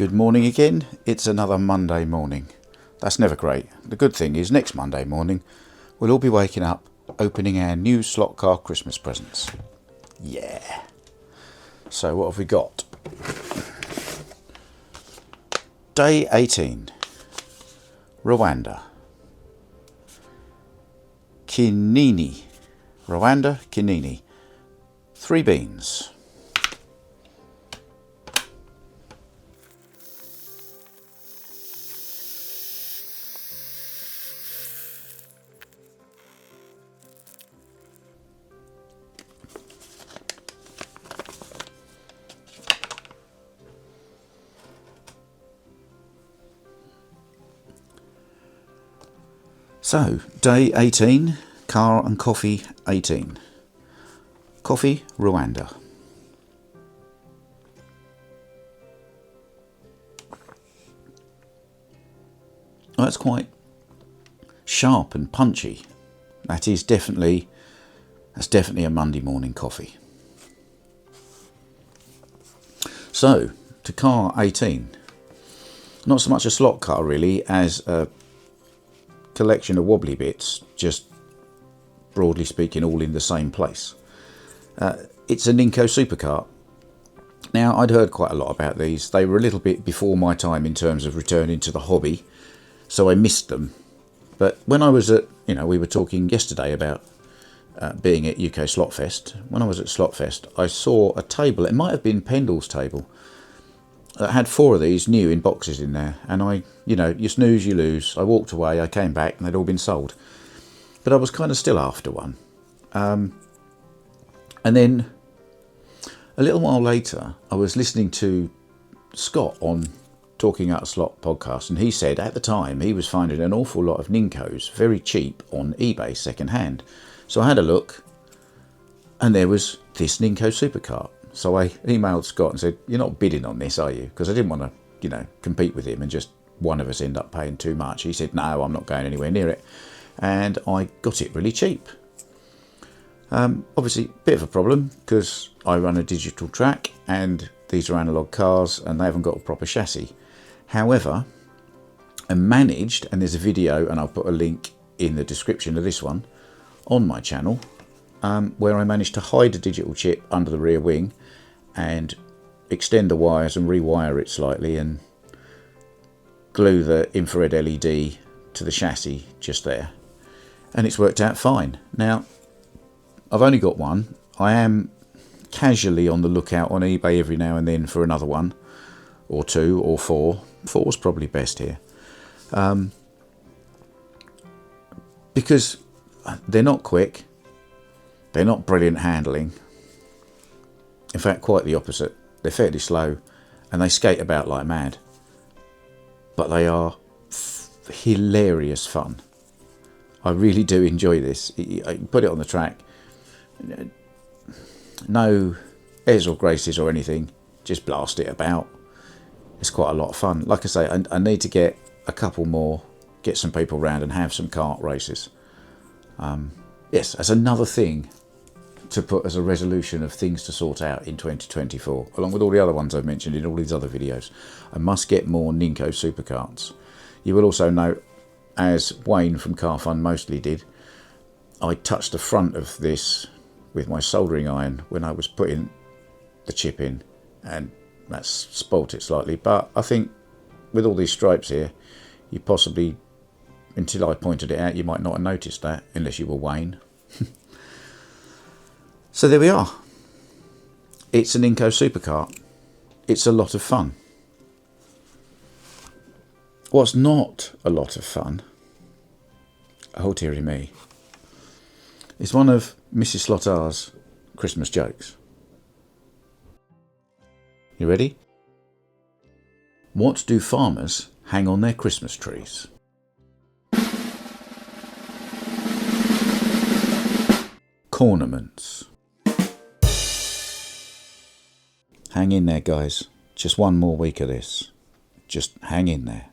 Good morning again. It's another Monday morning. That's never great. The good thing is next Monday morning we'll all be waking up opening our new slot car Christmas presents. Yeah. So what have we got? Day 18. Rwanda. Kinini. Rwanda, Kinini. 3 beans. So, day 18, car and coffee 18. Coffee, Rwanda. Oh, that's quite sharp and punchy. That's definitely a Monday morning coffee. So, to car 18. Not so much a slot car really as a collection of wobbly bits, just broadly speaking all in the same place. It's a Ninco Superkart. Now, I'd heard quite a lot about these. They were a little bit before my time in terms of returning to the hobby, so I missed them. But when I was at, we were talking yesterday about being at UK Slotfest. When I was at Slotfest, I saw a table, it might have been Pendle's table, that had 4 of these new in boxes in there. And you snooze, you lose. I walked away, I came back, and they'd all been sold. But I was kind of still after one. And then a little while later, I was listening to Scott on Talking Out a Slot podcast, and he said at the time he was finding an awful lot of Nincos very cheap on eBay second hand. So I had a look, and there was this Ninco Superkart. So I emailed Scott and said, "You're not bidding on this, are you?" Because I didn't want to, compete with him and just one of us end up paying too much. He said, "No, I'm not going anywhere near it." And I got it really cheap. Obviously, a bit of a problem because I run a digital track and these are analog cars and they haven't got a proper chassis. However, I managed, and there's a video, and I'll put a link in the description of this one on my channel, where I managed to hide a digital chip under the rear wing and extend the wires and rewire it slightly and glue the infrared LED to the chassis just there. And it's worked out fine. Now, I've only got one. I am casually on the lookout on eBay every now and then for another one, or 2 or 4. 4's probably best here. Because they're not quick. They're not brilliant handling. In fact, quite the opposite. They're fairly slow and they skate about like mad. But they are hilarious fun. I really do enjoy this. I put it on the track. No airs or graces or anything. Just blast it about. It's quite a lot of fun. Like I say, I need to get a couple more, get some people round and have some kart races. Yes, that's another thing to put as a resolution of things to sort out in 2024, along with all the other ones I've mentioned in all these other videos. I must get more Ninco Superkarts. You will also note, as Wayne from Car Fun mostly did, I touched the front of this with my soldering iron when I was putting the chip in, and that's spoilt it slightly. But I think with all these stripes here, you possibly, until I pointed it out, you might not have noticed that, unless you were Wayne. So there we are. It's an Ninco Superkart. It's a lot of fun. What's not a lot of fun, oh dearie me, is one of Mrs. Slottar's Christmas jokes. You ready? What do farmers hang on their Christmas trees? Ornaments. Hang in there, guys. Just one more week of this. Just hang in there.